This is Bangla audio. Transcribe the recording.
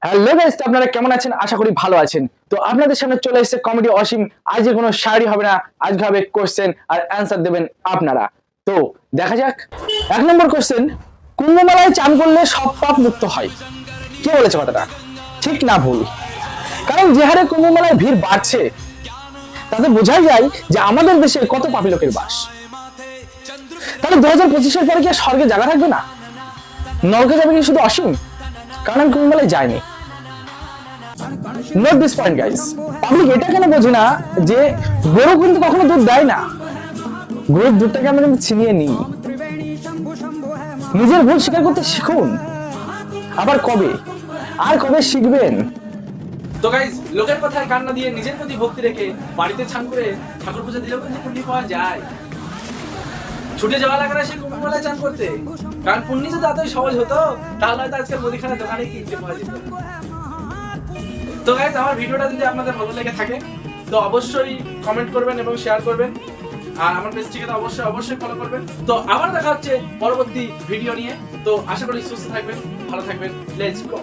হ্যালো গাইস, আপনারা কেমন আছেন? আশা করি ভালো আছেন। তো আপনাদের সামনে চলে এসেছে কমেডি অসীম। আজকে কোনো শায়রি হবে না, আজকে হবে কোশ্চেন আর অ্যান্সার দেবেন আপনারা। তো দেখা যাক। 1 নম্বর কোশ্চেন, কুম্ভমেলায় চান করলে সব পাপ মুক্ত হয়। কে বলেছে কথাটা? ঠিক না ভুল? কারণ যে হারে কুম্ভমেলায় ভিড় বাড়ছে তাতে বোঝাই যায় যে আমাদের দেশে কত পাপী লোকের বাস। তাহলে 2025-এর পরে কি আর স্বর্গে জায়গা থাকবে না? নরকে যাবে কি শুধু অসীম? কারণ আমি কুম্ভমেলায় যাইনি। Note this point guys, public এটা কেন বোঝে না যে গরু কিন্তু কখনো দুধ দেয় না। গরুর দুধটাকে আমরা কিন্তু ছিনিয়ে নিই। নিজের ভুল স্বীকার করতে শিখুন। আবার কবে আর কবে শিখবেন? তো গাইস, লোকের কথায় কান্না দিয়ে নিজের প্রতি ভক্তি রেখে বাড়িতে ছান করে ঠাকুর পূজা দিলেও কিন্তু পুণ্য পাওয়া যায়। ছুটে যাওয়া লাগে না সেই কুম্ভমেলায় চান করতে। কারণ পুণ্য যদি এতই সহজ হতো তাহলে হয়তো আজকে মুদিখানা দোকানে কিনতে পাওয়া যেত। তো গাইস, আমার ভিডিওটা যদি আপনাদের ভালো লেগে থাকে তো অবশ্যই কমেন্ট করবেন এবং শেয়ার করবেন। আর আমার পেজটিকে তো অবশ্যই ফলো করবেন। তো আবার দেখা হচ্ছে পরবর্তী ভিডিও নিয়ে। তো আশা করি সুস্থ থাকবেন, ভালো থাকবেন। Let's go.